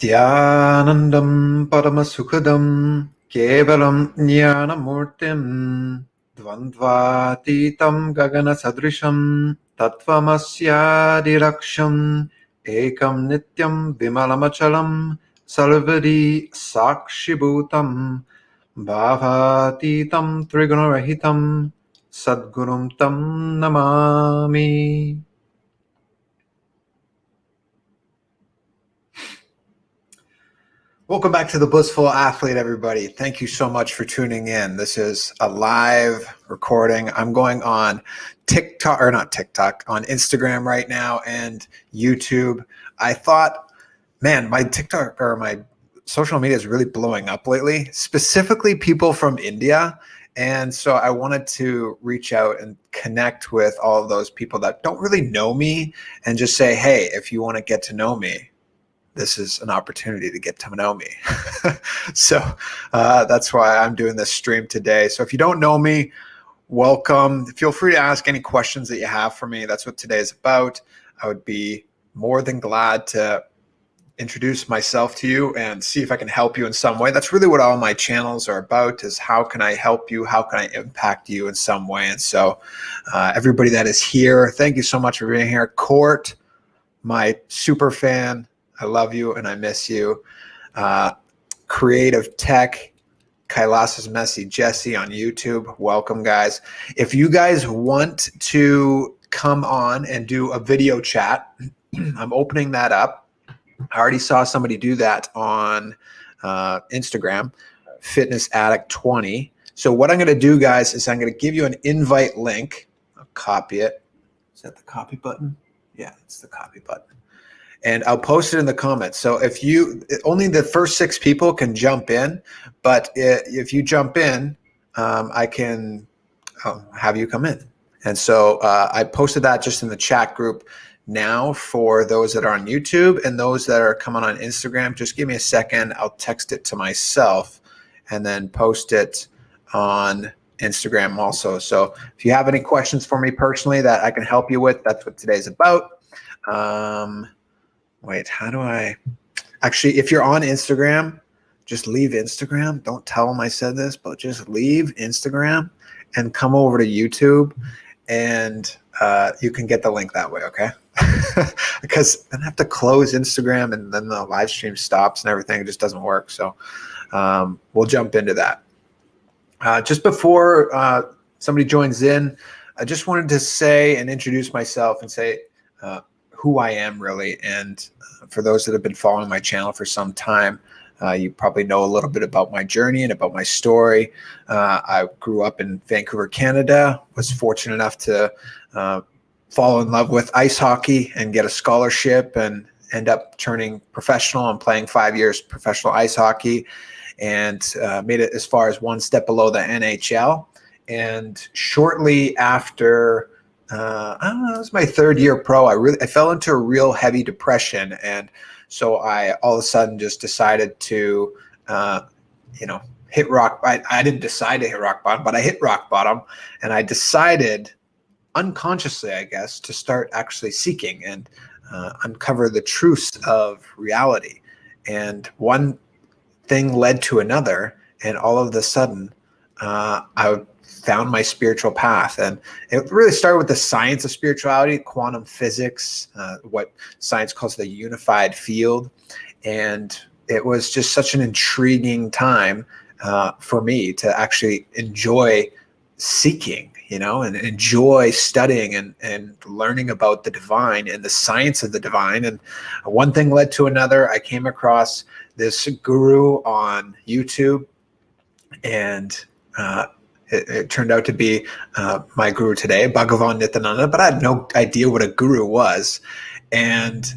Nityanandam Paramasukhadam Kevalam Jnanamurtim Dvandvatitam Gagana Sadrisham Tattvamasyadiraksham Ekam Nityam Vimalamachalam Sarvadi Sakshibhutam Bhavatitam Trigunarahitam Sadgurum Tam Namami. Welcome back to the Blissful Athlete, everybody. Thank you so much for tuning in. This is a live recording. I'm going on TikTok, or not TikTok, on Instagram right now and YouTube. I thought, man, my TikTok or my social media is really blowing up lately, specifically people from India. And so I wanted to reach out and connect with all of those people that don't really know me and just say, hey, if you want to get to know me, this is an opportunity to get to know me. So that's why I'm doing this stream today. So if you don't know me, welcome. Feel free to ask any questions that you have for me. That's what today is about. I would be more than glad to introduce myself to you and see if I can help you in some way. That's really what all my channels are about, is how can I help you? How can I impact you in some way? And so everybody that is here, thank you so much for being here. Court, my super fan, I love you and I miss you. Creative Tech, Kailasa's Messy Jesse on YouTube. Welcome, guys. If you guys want to come on and do a video chat, I'm opening that up. I already saw somebody do that on Instagram, Fitness Addict 20. So what I'm going to do, guys, is I'm going to give you an invite link. I'll copy it. Is that the copy button? Yeah, it's the copy button. And I'll post it in the comments. So if you, only the first 6 people can jump in, but if you jump in, I can have you come in. And so I posted that just in the chat group now for those that are on YouTube, and those that are coming on Instagram. Just give me a second. I'll text it to myself and then post it on Instagram also. So if you have any questions for me personally that I can help you with, that's what today's about. Wait, how do I actually, if you're on Instagram, just leave Instagram. Don't tell them I said this, but just leave Instagram and come over to YouTube, and you can get the link that way, okay? Because then I have to close Instagram and then the live stream stops and everything. It just doesn't work. So we'll jump into that. Just before somebody joins in, I just wanted to say and introduce myself and say who I am really. And for those that have been following my channel for some time, you probably know a little bit about my journey and about my story. I grew up in Vancouver, Canada, was fortunate enough to fall in love with ice hockey and get a scholarship and end up turning professional and playing 5 years professional ice hockey, and made it as far as one step below the NHL. And shortly after, I don't know, it was my 3rd year pro, I fell into a real heavy depression. And so I all of a sudden just decided to, hit rock. I didn't decide to hit rock bottom, but I hit rock bottom, and I decided unconsciously, I guess, to start actually seeking and uncover the truths of reality. And one thing led to another, and all of a sudden, I found my spiritual path. And it really started with the science of spirituality, quantum physics, what science calls the unified field. And it was just such an intriguing time for me to actually enjoy seeking, and enjoy studying and learning about the divine and the science of the divine. And one thing led to another. I came across this guru on YouTube, and it turned out to be my guru today, Bhagavan Nityananda, but I had no idea what a guru was. And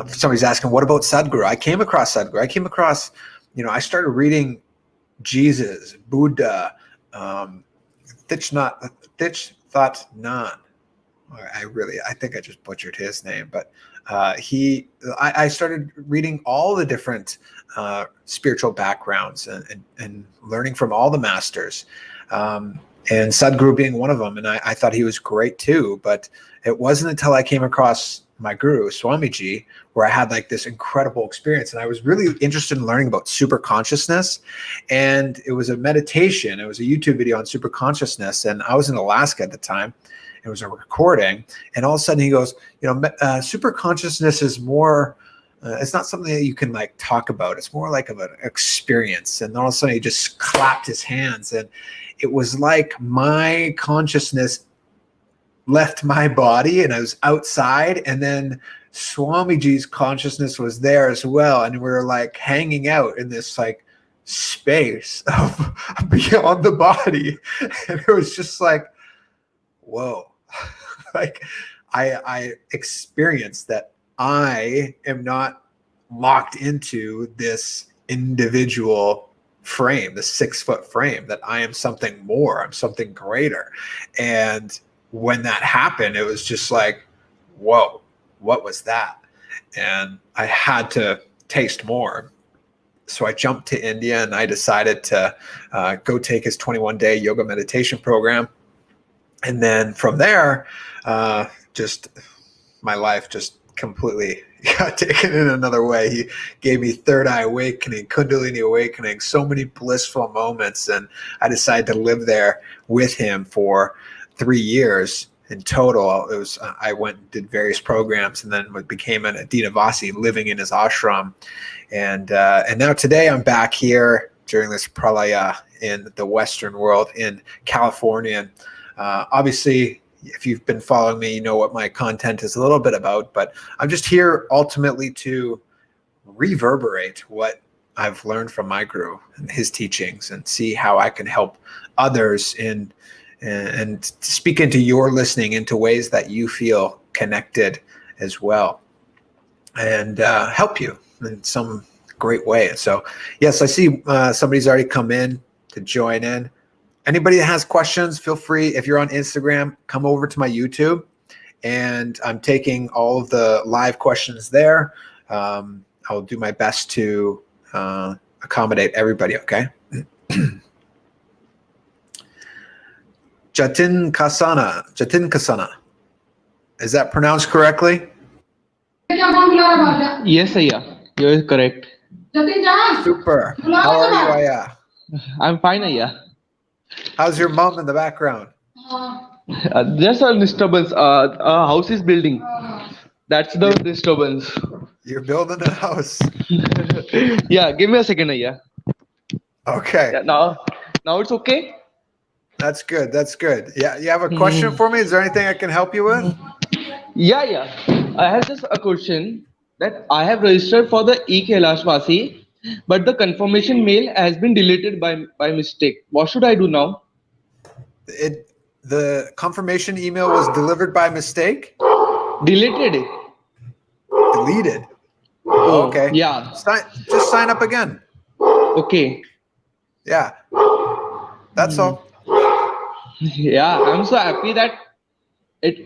somebody's asking, what about Sadhguru? I came across Sadhguru. I came across, I started reading Jesus, Buddha, Thich Thot Nhat. I think I just butchered his name, but I started reading all the different spiritual backgrounds and learning from all the masters, and Sadhguru being one of them. And I thought he was great too, but it wasn't until I came across my guru, Swamiji, where I had like this incredible experience. And I was really interested in learning about super consciousness. And it was a meditation. It was a YouTube video on super consciousness. And I was in Alaska at the time. It was a recording. And all of a sudden he goes, super consciousness is more, it's not something that you can like talk about. It's more like of an experience. And all of a sudden he just clapped his hands. And it was like my consciousness left my body and I was outside, and then Swamiji's consciousness was there as well, and we were like hanging out in this like space of beyond the body, and it was just like, whoa. Like I experienced that I am not locked into this individual frame, the 6-foot frame, that I am something more, I'm something greater. And when that happened, it was just like, whoa, what was that? And I had to taste more. So I jumped to India and I decided to go take his 21-day yoga meditation program. And then from there, just my life just completely got taken in another way. He gave me third eye awakening, Kundalini awakening, so many blissful moments. And I decided to live there with him for 3 years in total. It was I went and did various programs, and then became an Adinavasi, living in his ashram. And now today I'm back here during this pralaya in the Western world in California. And obviously, if you've been following me, you know what my content is a little bit about. But I'm just here ultimately to reverberate what I've learned from my guru and his teachings, and see how I can help others and speak into your listening into ways that you feel connected as well, and help you in some great way. So yes, I see somebody's already come in to join in. Anybody that has questions, feel free. If you're on Instagram, come over to my YouTube, and I'm taking all of the live questions there. I'll do my best to accommodate everybody, okay? Jatin Kasana. Is that pronounced correctly? Yes, Ayya. You're correct. Super. How are you, Ayya? I'm fine, Ayya. How's your mom in the background? There's a disturbance. A house is building. That's the disturbance. You're building a house. Yeah, give me a second, Ayya. Okay. Yeah, now it's okay? That's good. That's good. Yeah, you have a question for me? Is there anything I can help you with? Yeah. I have just a question that I have registered for the Kailasa, but the confirmation mail has been deleted by mistake. What should I do now? The confirmation email was delivered by mistake? Deleted. Deleted. Oh, okay. Yeah. Just sign up again. Okay. Yeah. That's all. Yeah, I'm so happy that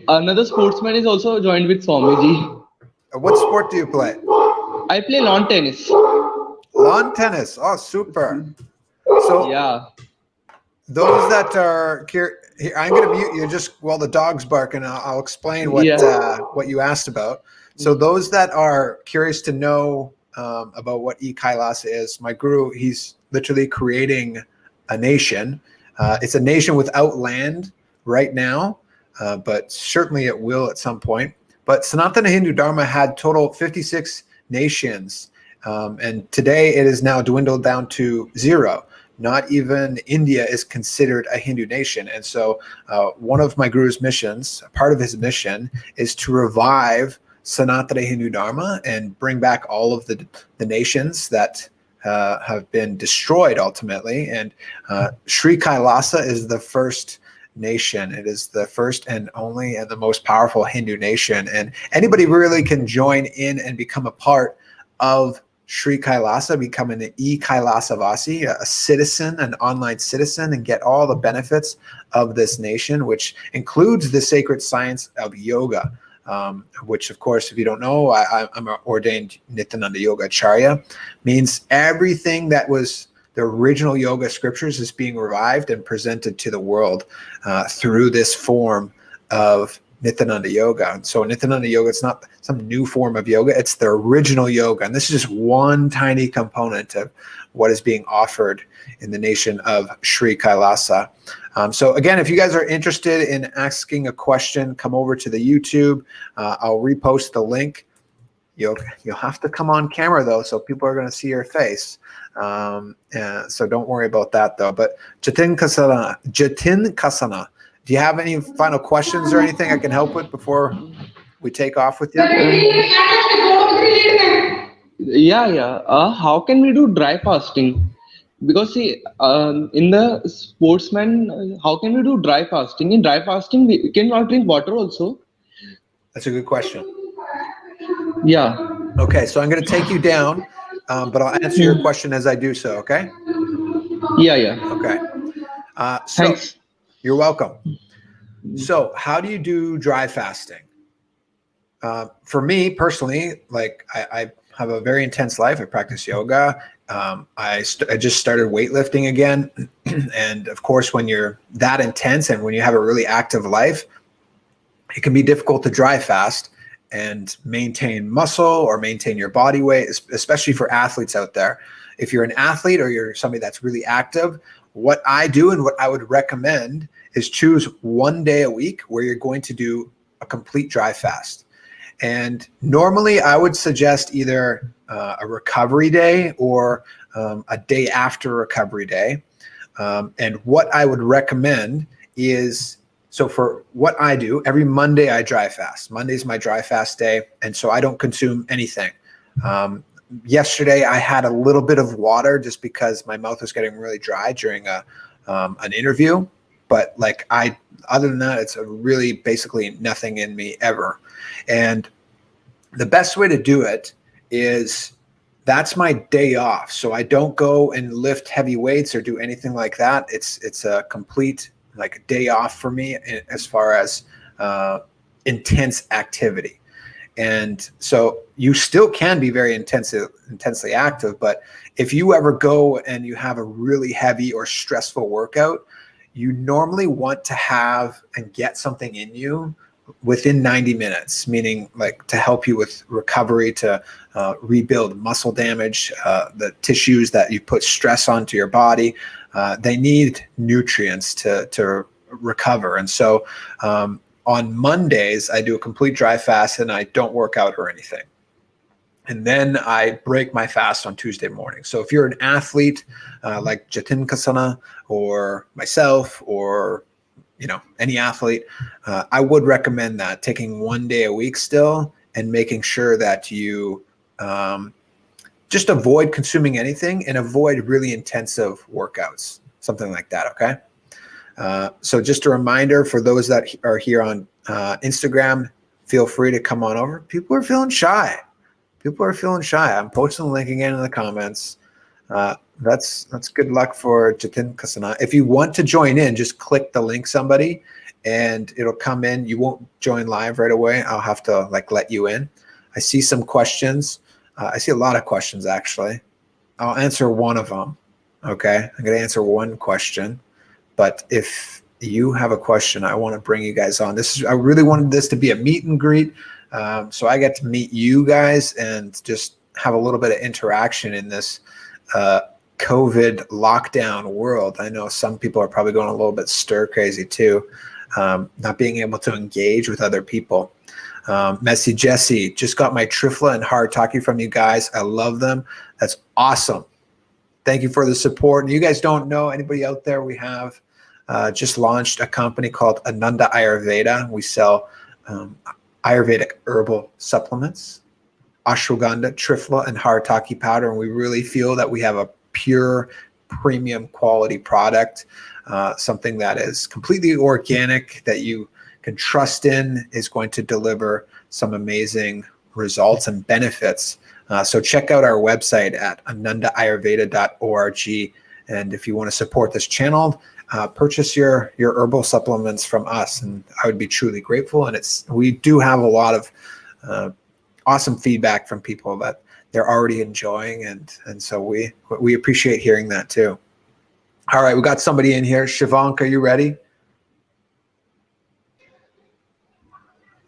another sportsman is also joined with Swamiji. What sport do you play? I play lawn tennis. Lawn tennis. Oh, super. So yeah, those that are here, I'm going to mute you just while the dog's bark, and I'll explain what you asked about. So those that are curious to know about what Kailasa is, my guru, he's literally creating a nation. It's a nation without land right now, but certainly it will at some point. But Sanatana Hindu Dharma had total 56 nations, and today it is now dwindled down to 0. Not even India is considered a Hindu nation. And so one of my guru's missions, part of his mission, is to revive Sanatana Hindu Dharma and bring back all of the nations that have been destroyed ultimately. And Sri Kailasa is the first nation. It is the first and only and the most powerful Hindu nation. And anybody really can join in and become a part of Sri Kailasa, become an Kailasavasi, a citizen, an online citizen, and get all the benefits of this nation, which includes the sacred science of yoga, which, of course, if you don't know, I'm an ordained Nityananda Yoga Acharya, means everything that was the original yoga scriptures is being revived and presented to the world through this form of Nityananda Yoga. And so Nityananda Yoga, it's not some new form of yoga, it's the original yoga. And this is just one tiny component of what is being offered in the nation of Sri Kailasa. So again, if you guys are interested in asking a question, come over to the YouTube. I'll repost the link. You'll have to come on camera though, so people are going to see your face. So don't worry about that though. But Jatin Kasana, do you have any final questions or anything I can help with before we take off with you? How can we do dry fasting? Because see, in the sportsman, how can we do dry fasting? In dry fasting, we can not drink water also. That's a good question. Yeah. Okay, so I'm going to take you down, but I'll answer your question as I do so, okay? Yeah. Okay. So Thanks. you're welcome. So how do you do dry fasting? For me personally, like I have a very intense life. I practice yoga. I just started weightlifting again. And of course, when you're that intense and when you have a really active life, it can be difficult to dry fast and maintain muscle or maintain your body weight, especially for athletes out there. If you're an athlete or you're somebody that's really active, what I do and what I would recommend is choose one day a week where you're going to do a complete dry fast. And normally I would suggest either a recovery day or a day after recovery day. And what I would recommend is, so for what I do, every Monday I dry fast. Monday's my dry fast day. And so I don't consume anything. Yesterday I had a little bit of water just because my mouth was getting really dry during an interview. But like other than that, it's really basically nothing in me ever. And the best way to do it is that's my day off. So I don't go and lift heavy weights or do anything like that. It's a complete like day off for me as far as intense activity. And so you still can be very intensely active, but if you ever go and you have a really heavy or stressful workout, you normally want to have and get something in you within 90 minutes, meaning like to help you with recovery, to rebuild muscle damage, the tissues that you put stress onto your body, they need nutrients to recover. And so on Mondays, I do a complete dry fast and I don't work out or anything. And then I break my fast on Tuesday morning. So if you're an athlete like Jatin Kasana or myself or any athlete, I would recommend that, taking one day a week still and making sure that you just avoid consuming anything and avoid really intensive workouts, something like that, okay? So just a reminder for those that are here on Instagram, feel free to come on over. People are feeling shy. I'm posting the link again in the comments. That's good luck for Jatin Kasana. If you want to join in, just click the link somebody and it'll come in. You won't join live right away. I'll have to let you in. I see some questions. I see a lot of questions actually. I'll answer one of them. Okay. I'm going to answer one question, but if you have a question, I want to bring you guys on. I really wanted this to be a meet and greet. So I get to meet you guys and just have a little bit of interaction in this COVID lockdown world. I know some people are probably going a little bit stir crazy too, not being able to engage with other people. Messy Jesse, just got my Trifla and Harataki from you guys. I love them. That's awesome. Thank you for the support. And you guys don't know anybody out there, we have just launched a company called Ananda Ayurveda. We sell Ayurvedic herbal supplements, ashwagandha, Trifla, and Harataki powder. And we really feel that we have a pure premium quality product, something that is completely organic, that you can trust in, is going to deliver some amazing results and benefits. So check out our website at anandaayurveda.org. And if you want to support this channel, purchase your herbal supplements from us, and I would be truly grateful. And we do have a lot of awesome feedback from people that they're already enjoying, and so we appreciate hearing that too. All right, we got somebody in here. Shivank, are you ready?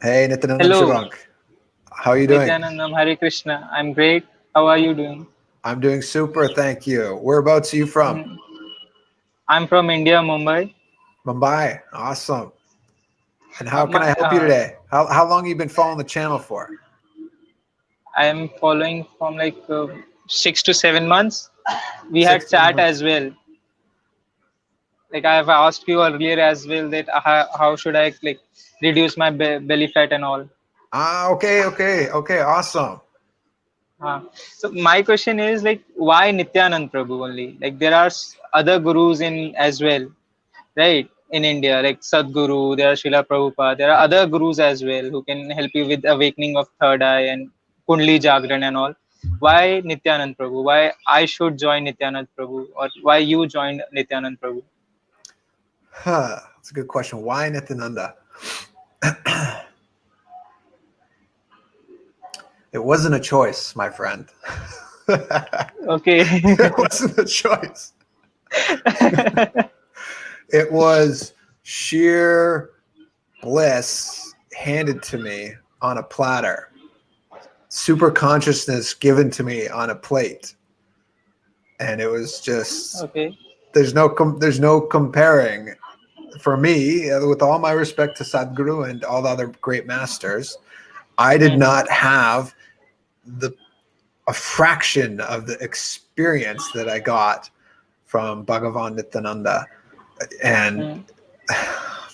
Hey, Nityanandam Hello, Shivank. How are you doing? Nityanandam, Hare Krishna. I'm great. How are you doing? I'm doing super, thank you. Whereabouts are you from? Mhm. I'm from India, Mumbai. Mumbai. Awesome. And Uh, how can my, I help you uh, today? How long have you been following the channel for? I am following from like 6 to 7 months. We Six, had seven chat months. as well. Like I have asked you earlier as well that how should I like reduce my belly fat and all. Ah, okay. Awesome. Uh, so my question is like why Nityanand Prabhu only? Like there are other gurus in as well, right? In India, like Sadguru, there are Srila Prabhupada, there are other gurus as well who can help you with awakening of third eye and Kundli Jagran and all. Why Nityanand Prabhu? Why I should join Nityanand Prabhu, or why you joined Nityanand Prabhu? That's a good question. Why Nityananda? It wasn't a choice, my friend. Okay. It wasn't a choice. It was sheer bliss handed to me on a platter, super consciousness given to me on a plate, and it was just Okay. there's no comparing. For me, with all my respect to Sadhguru and all the other great masters, I did Hmm. not have the a fraction of the experience that I got from Bhagavan Nityananda, and Hmm.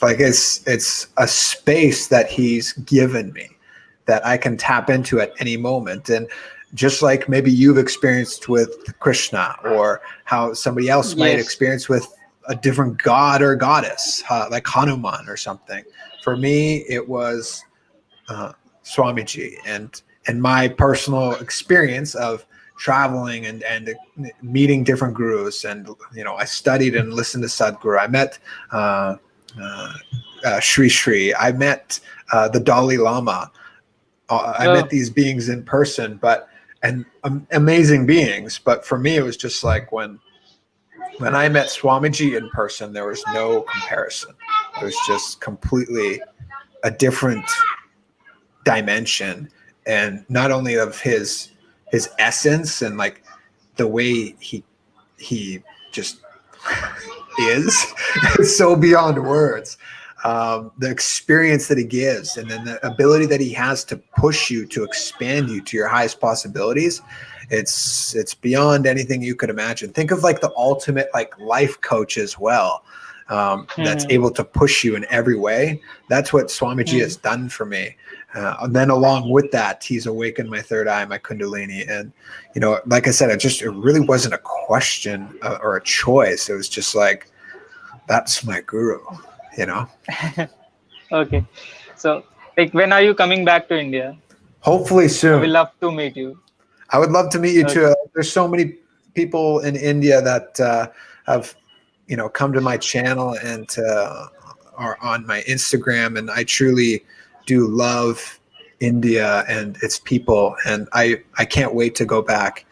like it's a space that he's given me that I can tap into at any moment. And just like maybe you've experienced with Krishna, or how somebody else might Yes. experience with a different god or goddess, like Hanuman or something. For me, it was Swamiji and my personal experience of traveling and meeting different gurus. And I studied and listened to Sadhguru. I met uh, uh, Sri Sri. I met the Dalai Lama. I met Oh, these beings in person, and amazing beings. But for me, it was just like when I met Swamiji in person, there was no comparison. It was just completely a different dimension, and not only of his essence and like the way he just is it's so beyond words. The experience that he gives, and then the ability that he has to push you to expand you to your highest possibilities, it's beyond anything you could imagine. Think of like the ultimate like life coach as well, that's hmm. able to push you in every way. That's what Swamiji Hmm. has done for me. And then along with that, he's awakened my third eye, my Kundalini. And, like I said, it really wasn't a question or a choice. It was just like, that's my guru, you know? Okay. So, like, when are you coming back to India? Hopefully I will soon. love to meet you. I would love to meet you Okay. too. There's so many people in India that have, come to my channel and are on my Instagram, and I truly do love India and its people, and I can't wait to go back.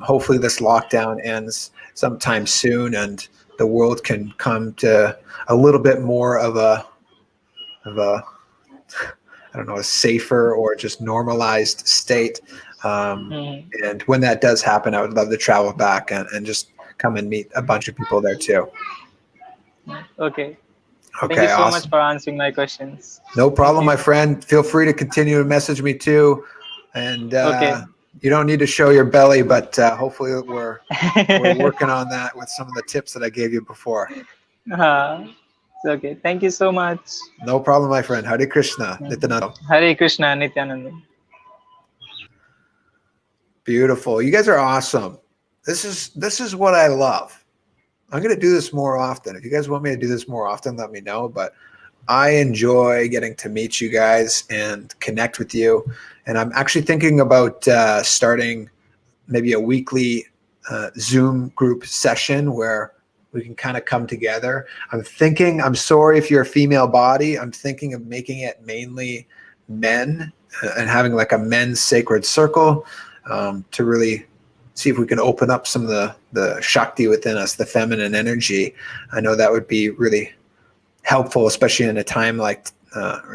Hopefully, this lockdown ends sometime soon, and the world can come to a little bit more of a I don't know, a safer or just normalized state. Hmm. And when that does happen, I would love to travel back and just come and meet a bunch of people there too. Okay. Thank you Okay, so much awesome. for answering my questions. No Thank problem, my you. friend. Feel free to continue to message me too. And Okay. you don't need to show your belly, but hopefully we're working on that with some of the tips that I gave you before. uh, okay. Thank you so much. No problem, my friend. Hare Krishna. Nityananda. Hare Krishna, Nityananda. Beautiful. You guys are awesome. This is what I love. I'm going to do this more often. If you guys want me to do this more often, let me know. But I enjoy getting to meet you guys and connect with you. And I'm actually thinking about starting maybe a weekly Zoom group session where we can kind of come together. I'm sorry if you're a female body, I'm thinking of making it mainly men and having like a men's sacred circle, to really see if we can open up some of the Shakti within us, the feminine energy. I know that would be really helpful, especially in a time like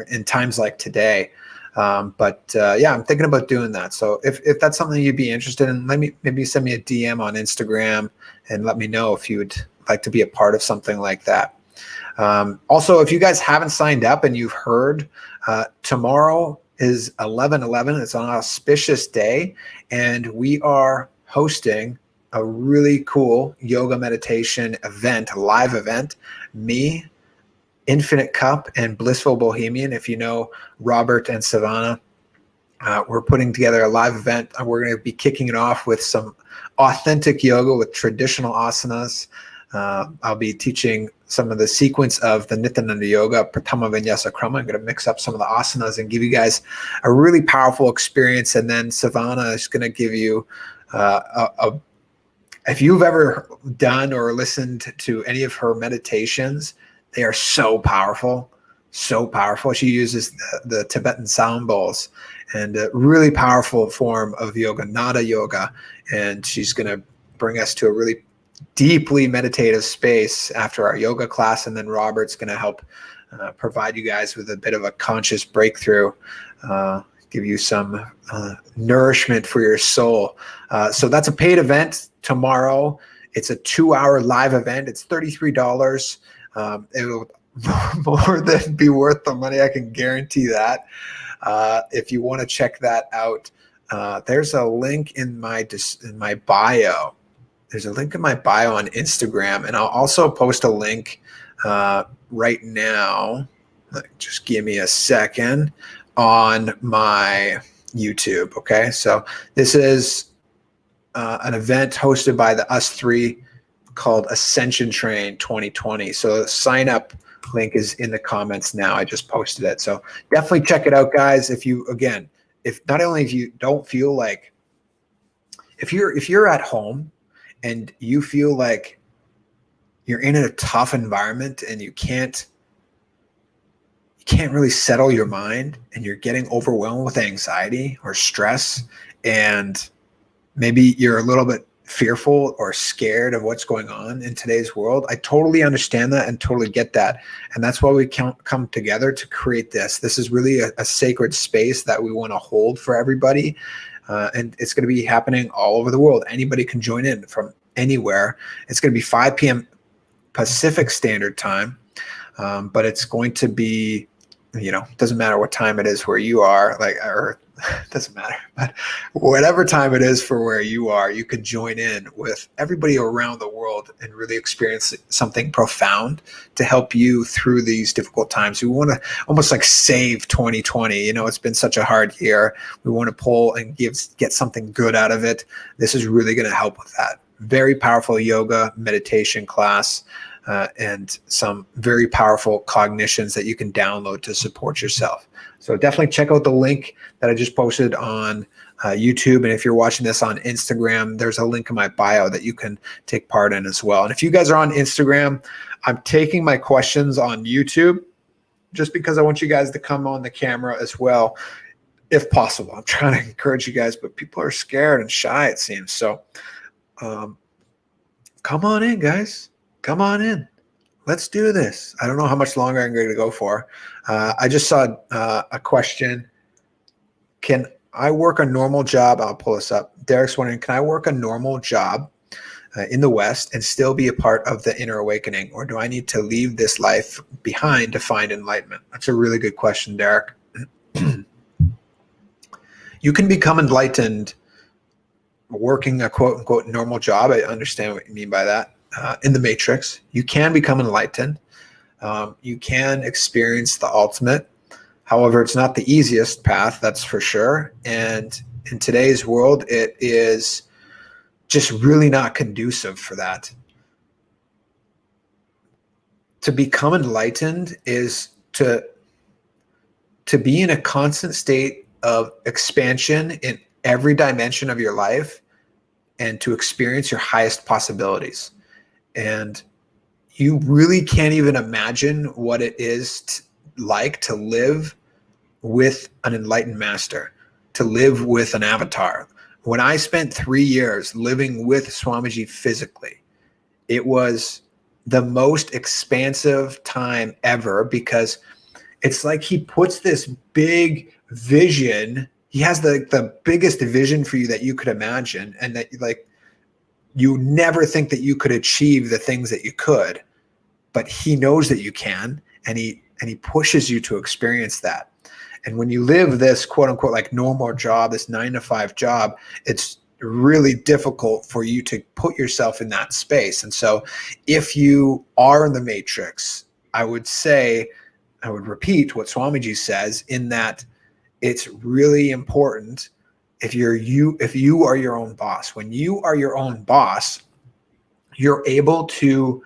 in times like today. Yeah, I'm thinking about doing that. So if that's something you'd be interested in, maybe send me a DM on Instagram and let me know if you would like to be a part of something like that. Also, if you guys haven't signed up and you've heard, tomorrow is 11/11. It's an auspicious day, and we are hosting a really cool yoga meditation event, a live event. Me, Infinite Cup, and Blissful Bohemian. If you know Robert and Savannah, we're putting together a live event. We're going to be kicking it off with some authentic yoga with traditional asanas. I'll be teaching some of the sequence of the Nityananda Yoga, Pratama Vinyasa Krama. I'm going to mix up some of the asanas and give you guys a really powerful experience. And then Savannah is going to give you if you've ever done or listened to any of her meditations, they are so powerful, so powerful. She uses the Tibetan sound bowls and a really powerful form of yoga, nada yoga. And she's going to bring us to a really deeply meditative space after our yoga class. And then Robert's going to help provide you guys with a bit of a conscious breakthrough, give you some nourishment for your soul. So that's a paid event tomorrow. It's a 2-hour live event. It's $33. It'll more than be worth the money. I can guarantee that. If you want to check that out, there's a link in my bio. There's a link in my bio on Instagram, and I'll also post a link right now. Just give me a second on my YouTube. Okay, so this is an event hosted by the Us Three called Ascension Train 2020. So the sign up link is in the comments now. I just posted it. So definitely check it out, guys. If you not only if you don't feel like, if you're at home and you feel like you're in a tough environment and you can't really settle your mind and you're getting overwhelmed with anxiety or stress, and maybe you're a little bit fearful or scared of what's going on in today's world, I totally understand that and totally get that. And that's why we come together to create this. This is really a sacred space that we want to hold for everybody. And it's going to be happening all over the world. Anybody can join in from anywhere. It's going to be 5 p.m. Pacific Standard Time. But it's going to be, it doesn't matter what time it is where you are, or it doesn't matter, but whatever time it is for where you are, you can join in with everybody around the world and really experience something profound to help you through these difficult times. We want to almost like save 2020. It's been such a hard year. We want to pull and get something good out of it. This is really going to help with that. Very powerful yoga meditation class. And some very powerful cognitions that you can download to support yourself. So definitely check out the link that I just posted on YouTube. And if you're watching this on Instagram, there's a link in my bio that you can take part in as well. And if you guys are on Instagram, I'm taking my questions on YouTube just because I want you guys to come on the camera as well, if possible. I'm trying to encourage you guys, but people are scared and shy, it seems. So come on in, guys. Come on in. Let's do this. I don't know how much longer I'm going to go for. I just saw a question. Can I work a normal job? I'll pull this up. Derek's wondering, can I work a normal job in the West and still be a part of the inner awakening? Or do I need to leave this life behind to find enlightenment? That's a really good question, Derek. You can become enlightened working a quote unquote normal job. I understand what you mean by that. In the matrix, you can become enlightened. You can experience the ultimate. However, it's not the easiest path, that's for sure. And in today's world, it is just really not conducive for that. To become enlightened is to be in a constant state of expansion in every dimension of your life and to experience your highest possibilities. And you really can't even imagine what it is like to live with an enlightened master, to live with an avatar. When I spent 3 years living with Swamiji physically, it was the most expansive time ever, because it's like he puts this big vision. He has the biggest vision for you that you could imagine, and that like you never think that you could achieve the things that you could, but he knows that you can, and he pushes you to experience that. And when you live this quote unquote like normal job, this 9-to-5 job, it's really difficult for you to put yourself in that space. And so if you are in the matrix, I would repeat what Swamiji says, in that it's really important if you are your own boss. When you are your own boss, you're able to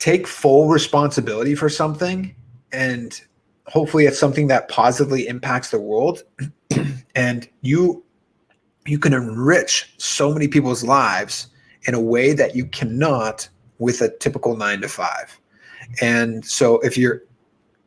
take full responsibility for something, and hopefully it's something that positively impacts the world. And you can enrich so many people's lives in a way that you cannot with a typical 9-to-5. And so if you're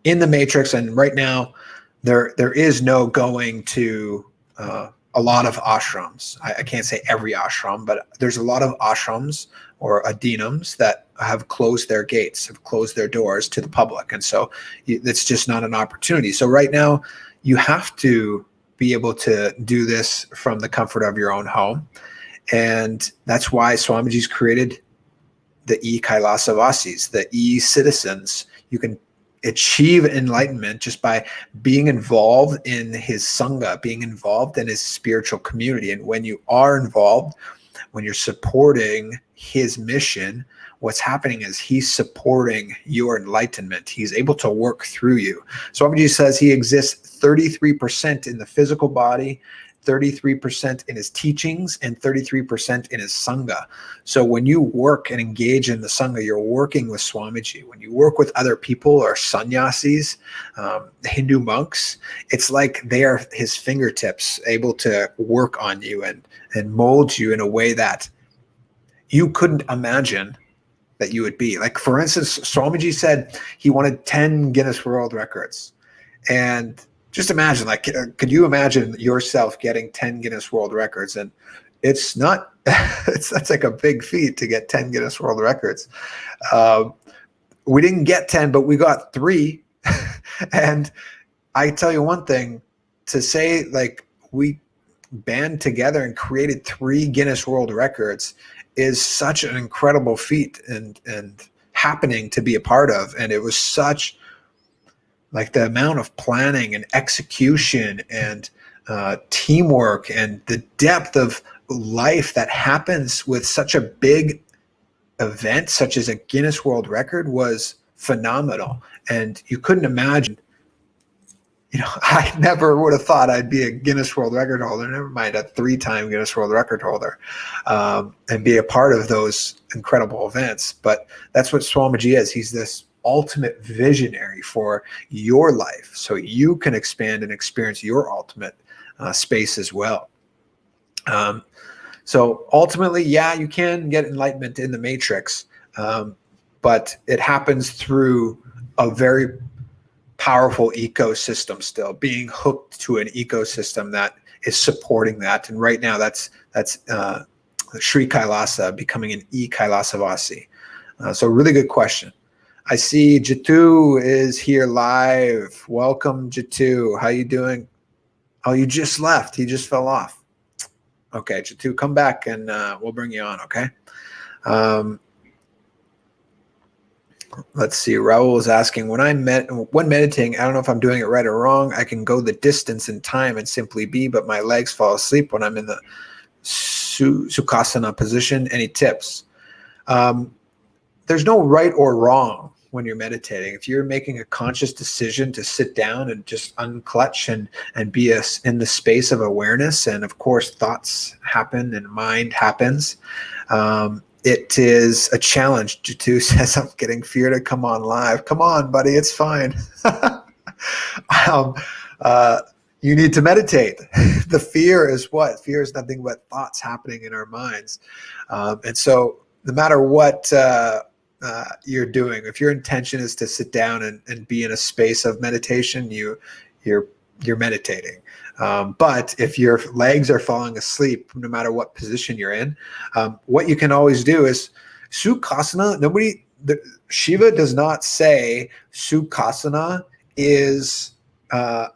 in the matrix, and right now there is no going to a lot of ashrams. I can't say every ashram, but there's a lot of ashrams or adinams that have closed their gates, have closed their doors to the public. And so it's just not an opportunity. So right now you have to be able to do this from the comfort of your own home. And that's why Swamiji's created the e-Kailasa Vasis, the e-citizens. You can achieve enlightenment just by being involved in his sangha, being involved in his spiritual community. And when you are involved, when you're supporting his mission, what's happening is he's supporting your enlightenment. He's able to work through you. Swamiji says he exists 33% in the physical body, 33% in his teachings, and 33% in his sangha. So when you work and engage in the sangha, you're working with Swamiji. When you work with other people or sannyasis, Hindu monks, it's like they are his fingertips, able to work on you and mold you in a way that you couldn't imagine that you would be. Like, for instance, Swamiji said he wanted 10 Guinness World Records. And just imagine, like, could you imagine yourself getting 10 Guinness World Records? And it's not, that's like a big feat to get 10 Guinness World Records. We didn't get 10, but we got 3. And I tell you one thing, to say like we band together and created 3 Guinness World Records is such an incredible feat and happening to be a part of. And it was such like the amount of planning and execution and teamwork and the depth of life that happens with such a big event such as a Guinness World Record was phenomenal. And you couldn't imagine, you know, I never would have thought I'd be a Guinness World Record holder, never mind a 3-time Guinness World Record holder, and be a part of those incredible events. But that's what Swamiji is. He's this ultimate visionary for your life, so you can expand and experience your ultimate space as well. So ultimately, yeah, you can get enlightenment in the matrix, but it happens through a very powerful ecosystem, still being hooked to an ecosystem that is supporting that. And right now that's Sri Kailasa becoming an e-Kailasa Vasi. So really good question. I see Jitu is here live. Welcome, Jitu. How you doing? Oh, you just left. He just fell off. Okay, Jitu, come back and we'll bring you on, okay? Let's see. Raul is asking, when meditating, I don't know if I'm doing it right or wrong. I can go the distance in time and simply be, but my legs fall asleep when I'm in the Sukhasana position. Any tips? There's no right or wrong when you're meditating. If you're making a conscious decision to sit down and just unclutch and be in the space of awareness, and of course thoughts happen and mind happens, it is a challenge. Jitu says, I'm getting fear to come on live. Come on, buddy, it's fine. You need to meditate. The fear is what? Fear is nothing but thoughts happening in our minds. And so no matter what you're doing, if your intention is to sit down and be in a space of meditation, you're meditating. But if your legs are falling asleep, no matter what position you're in, what you can always do is Sukhasana. Shiva does not say Sukhasana is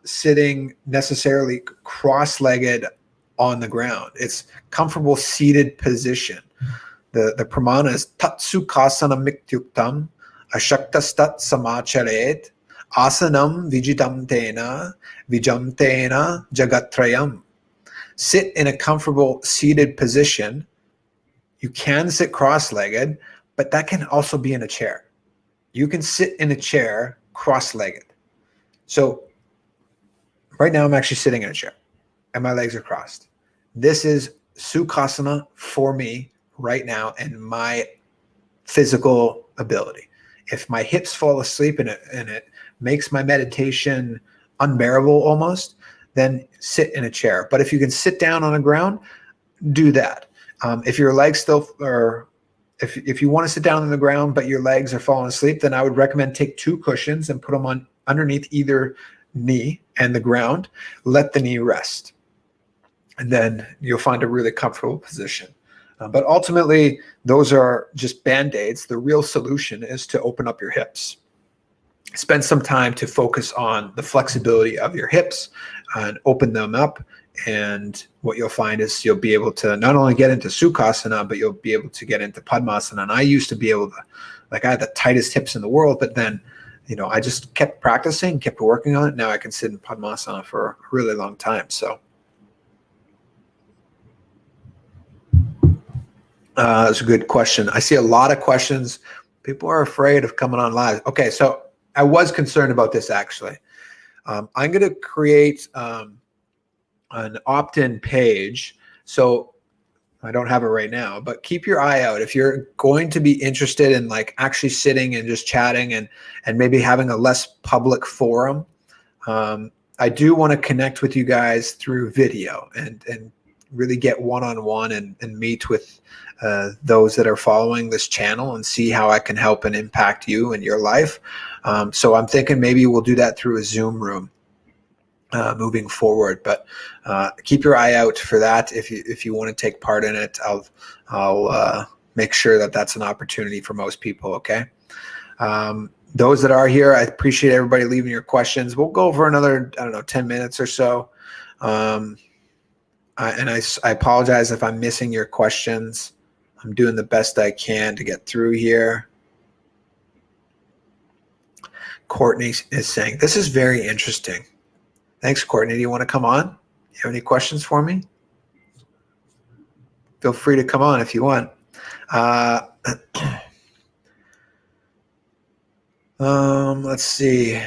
sitting necessarily cross-legged on the ground. It's comfortable seated position. The pramana is Tat Sukhasana Miktyuktam Ashaktastat Samacharet Asanam Vijitantena Vijamtena Jagatrayam. Sit in a comfortable seated position. You can sit cross-legged, but that can also be in a chair. You can sit in a chair cross-legged. So right now I'm actually sitting in a chair and my legs are crossed. This is Sukhasana for me right now and my physical ability. If my hips fall asleep and it makes my meditation unbearable almost, then sit in a chair. But if you can sit down on the ground, do that. If your legs still are, if you want to sit down on the ground but your legs are falling asleep, then I would recommend take 2 cushions and put them on underneath either knee and the ground. Let the knee rest, and then you'll find a really comfortable position. But ultimately, those are just band-aids. The real solution is to open up your hips. Spend some time to focus on the flexibility of your hips and open them up. And what you'll find is you'll be able to not only get into Sukhasana, but you'll be able to get into Padmasana. And I used to be able to, like, I had the tightest hips in the world, but then, I just kept practicing, kept working on it. Now I can sit in Padmasana for a really long time. So that's a good question. I see a lot of questions. People are afraid of coming on live. Okay, so I was concerned about this actually. I'm going to create an opt-in page. So I don't have it right now, but keep your eye out. If you're going to be interested in like actually sitting and just chatting and maybe having a less public forum, I do want to connect with you guys through video and really get one-on-one and meet with those that are following this channel and see how I can help and impact you in your life. So I'm thinking maybe we'll do that through a Zoom room moving forward, but keep your eye out for that. If you want to take part in it, I'll make sure that that's an opportunity for most people. Okay. Those that are here, I appreciate everybody leaving your questions. We'll go for another, 10 minutes or so. I apologize if I'm missing your questions. I'm doing the best I can to get through here. Courtney is saying, this is very interesting. Thanks, Courtney. Do you want to come on? You have any questions for me? Feel free to come on if you want. Let's see.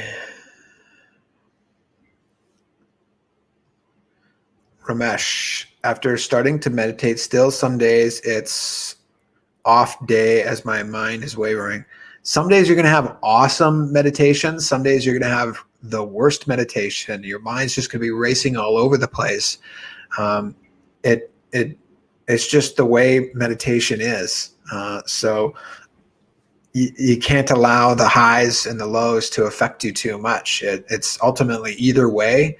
Ramesh, after starting to meditate, still some days it's off day as my mind is wavering. Some days you're going to have awesome meditation. Some days you're going to have the worst meditation. Your mind's just going to be racing all over the place. It's just the way meditation is. So you can't allow the highs and the lows to affect you too much. It's ultimately either way.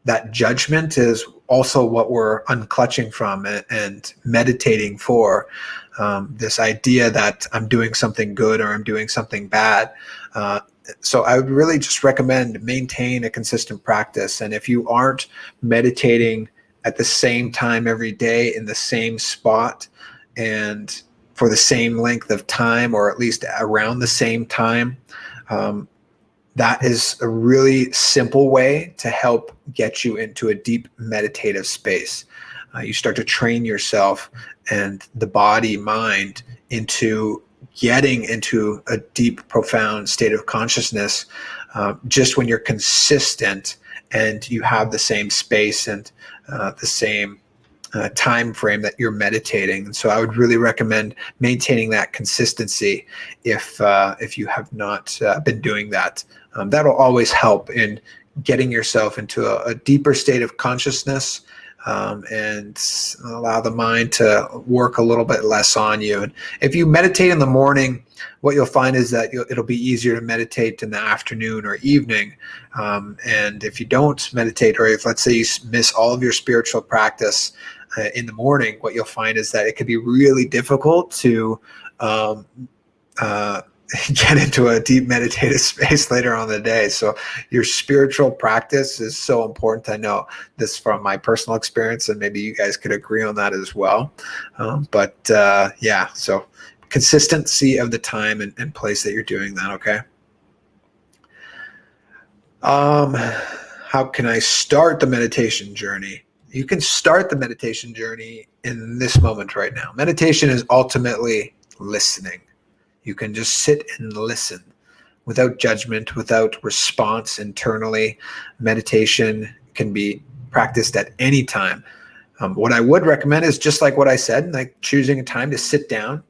That judgment is also what we're unclutching from and meditating for. This idea that I'm doing something good or I'm doing something bad. So I would really just recommend maintain a consistent practice. And if you aren't meditating at the same time every day in the same spot and for the same length of time, or at least around the same time, that is a really simple way to help get you into a deep meditative space. You start to train yourself and the body, mind into getting into a deep, profound state of consciousness just when you're consistent and you have the same space and the same time frame that you're meditating. And so I would really recommend maintaining that consistency if you have not been doing that. That'll always help in getting yourself into a deeper state of consciousness and allow the mind to work a little bit less on you. And if you meditate in the morning, what you'll find is that it'll be easier to meditate in the afternoon or evening. And if you don't meditate, or if, let's say, you miss all of your spiritual practice in the morning, what you'll find is that it could be really difficult to get into a deep meditative space later on in the day. So your spiritual practice is so important. I know this from my personal experience, and maybe you guys could agree on that as well. Yeah, so consistency of the time and place that you're doing that. Okay. How can I start the meditation journey? You can start the meditation journey in this moment right now. Meditation is ultimately listening. You can just sit and listen without judgment, without response internally. Meditation can be practiced at any time. What I would recommend is just like what I said, like choosing a time to sit down,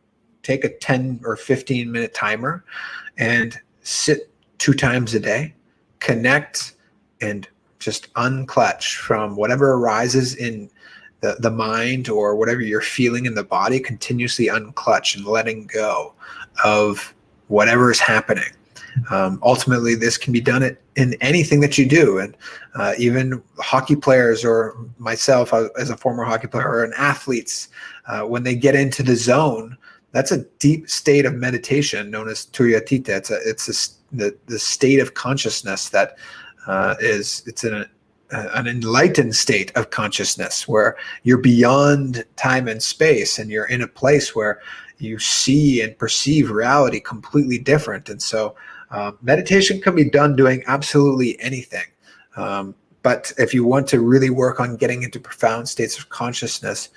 take a 10 or 15 minute timer and sit 2 times a day, connect and just unclutch from whatever arises in the mind or whatever you're feeling in the body, continuously unclutch and letting go of whatever is happening. Ultimately, this can be done in anything that you do. And even hockey players or myself as a former hockey player or an athletes, when they get into the zone, that's a deep state of meditation known as Tuyatita. It's the state of consciousness that it's an enlightened state of consciousness where you're beyond time and space and you're in a place where you see and perceive reality completely different. And so meditation can be done doing absolutely anything. But if you want to really work on getting into profound states of consciousness,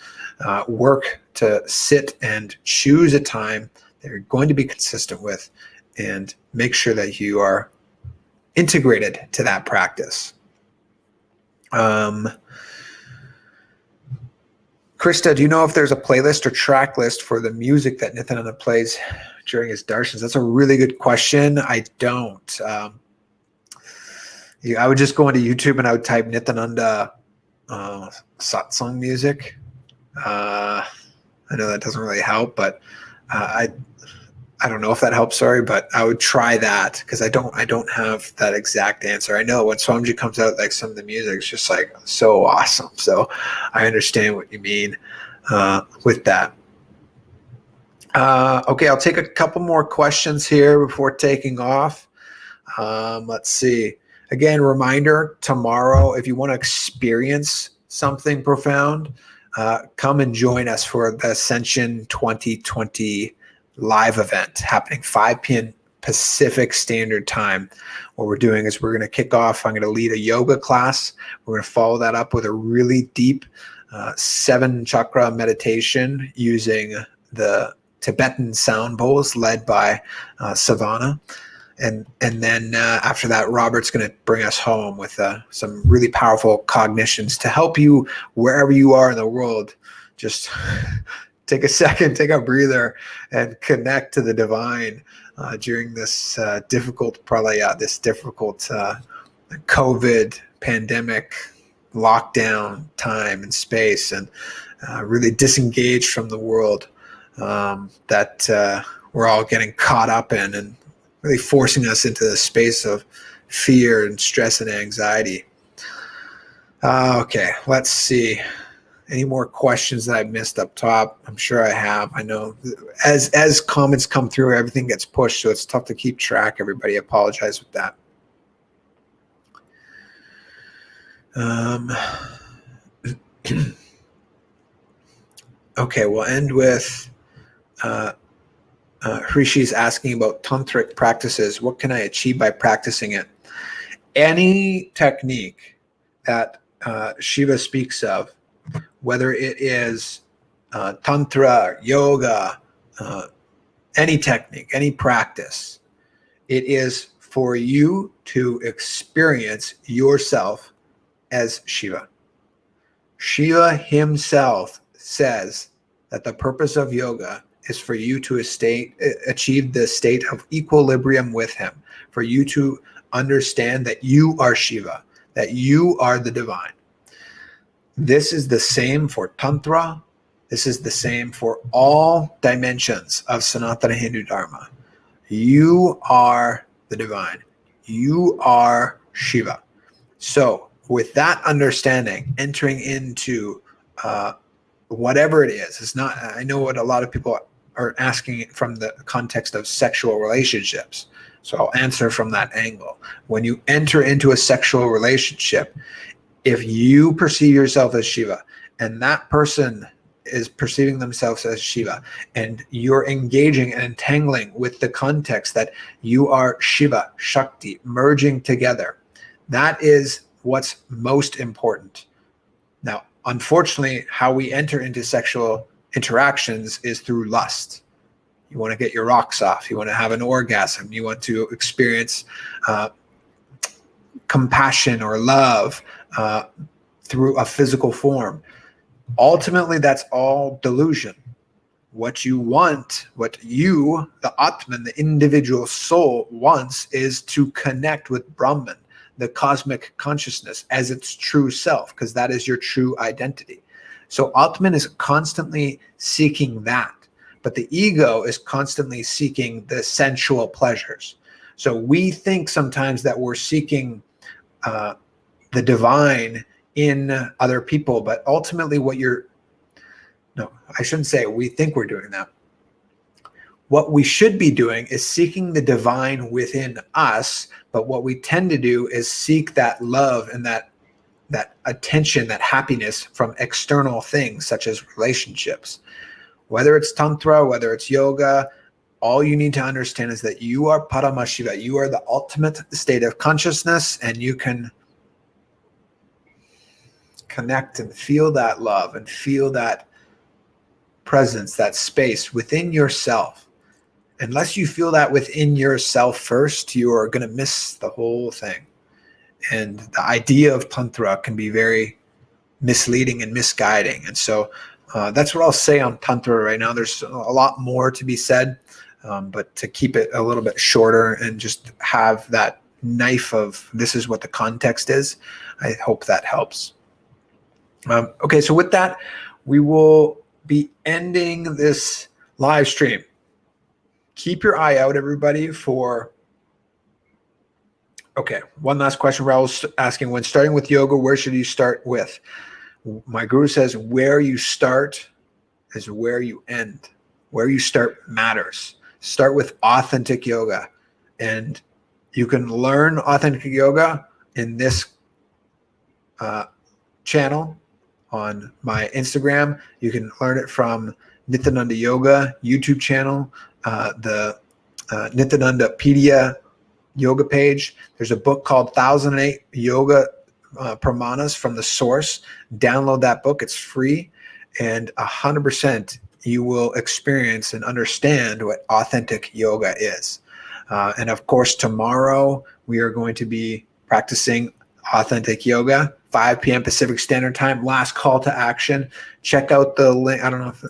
work to sit and choose a time that you're going to be consistent with and make sure that you are integrated to that practice. Krista, do you know if there's a playlist or track list for the music that Nityananda plays during his darshans? That's a really good question. I don't. I would just go into YouTube and I would type Nityananda satsang music. I know that doesn't really help, but I don't know if that helps, sorry, but I would try that because I don't have that exact answer. I know when Swamiji comes out, like some of the music is just like so awesome. So I understand what you mean with that. Okay, I'll take a couple more questions here before taking off. Let's see. Again, reminder, tomorrow, if you want to experience something profound, come and join us for the Ascension 2020 live event happening 5 p.m. Pacific Standard Time. What we're doing is we're going to kick off. I'm going to lead a yoga class. We're going to follow that up with a really deep 7 chakra meditation using the Tibetan sound bowls led by Savannah. And then after that, Robert's going to bring us home with some really powerful cognitions to help you wherever you are in the world. Just take a second, take a breather, and connect to the divine during this difficult pralaya, this difficult COVID pandemic lockdown time and space, and really disengage from the world that we're all getting caught up in and really forcing us into the space of fear and stress and anxiety. Okay, let's see. Any more questions that I missed up top? I'm sure I have. I know as comments come through, everything gets pushed, so it's tough to keep track. Everybody, apologize with that. Okay, we'll end with Hrishi's asking about tantric practices. What can I achieve by practicing it? Any technique that Shiva speaks of, whether it is tantra, yoga, any technique, any practice, it is for you to experience yourself as Shiva. Shiva himself says that the purpose of yoga is for you to achieve the state of equilibrium with him, for you to understand that you are Shiva, that you are the divine. This is the same for Tantra. This is the same for all dimensions of Sanatana Hindu Dharma. You are the divine. You are Shiva. So with that understanding, entering into whatever it is, it's not, I know what a lot of people are asking it from the context of sexual relationships. So I'll answer from that angle. When you enter into a sexual relationship, if you perceive yourself as Shiva and that person is perceiving themselves as Shiva, and you're engaging and entangling with the context that you are Shiva, Shakti, merging together, that is what's most important. Now, unfortunately, how we enter into sexual interactions is through lust. You want to get your rocks off. You want to have an orgasm. You want to experience compassion or love through a physical form. Ultimately, that's all delusion. What you want, what you, the Atman, the individual soul, wants is to connect with Brahman, the cosmic consciousness, as its true self, because that is your true identity. So Atman is constantly seeking that, but the ego is constantly seeking the sensual pleasures. So we think sometimes that we're seeking the divine in other people, but ultimately I shouldn't say we think we're doing that. What we should be doing is seeking the divine within us, but what we tend to do is seek that love and that attention, that happiness from external things such as relationships. Whether it's Tantra, whether it's yoga, all you need to understand is that you are Paramashiva. You are the ultimate state of consciousness, and you can connect and feel that love and feel that presence, that space within yourself. Unless you feel that within yourself first, you are going to miss the whole thing. And the idea of Tantra can be very misleading and misguiding. And so that's what I'll say on Tantra right now. There's a lot more to be said, but to keep it a little bit shorter and just have that knife of this is what the context is, I hope that helps. Okay, so with that, we will be ending this live stream. Keep your eye out, everybody, for... Okay, one last question. Raul's asking, when starting with yoga, where should you start with? My guru says where you start is where you end. Where you start matters. Start with authentic yoga. And you can learn authentic yoga in this channel on my Instagram. You can learn it from Nityananda Yoga YouTube channel, the Nityanandapedia yoga page. There's a book called 1008 Yoga Pramanas from the Source. Download that book. It's free, and 100% you will experience and understand what authentic yoga is. And of course, tomorrow we are going to be practicing authentic yoga, 5 p.m. Pacific Standard Time. Last call to action. Check out the link. I don't know if...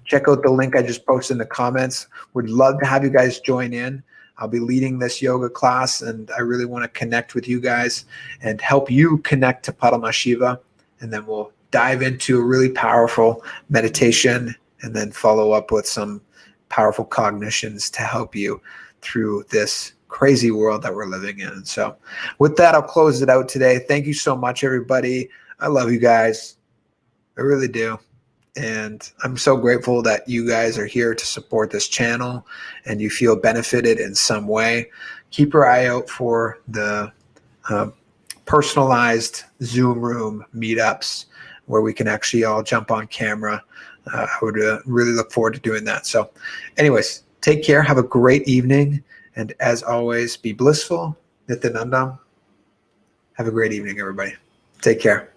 check out the link I just posted in the comments. Would love to have you guys join in. I'll be leading this yoga class, and I really want to connect with you guys and help you connect to Paramashiva. And then we'll dive into a really powerful meditation and then follow up with some powerful cognitions to help you through this crazy world that we're living in. And so with that, I'll close it out today. Thank you so much, everybody. I love you guys. I really do. And I'm so grateful that you guys are here to support this channel and you feel benefited in some way. Keep your eye out for the personalized Zoom room meetups where we can actually all jump on camera. I would really look forward to doing that. So anyways, take care. Have a great evening. And as always, be blissful. Nityananda. Have a great evening, everybody. Take care.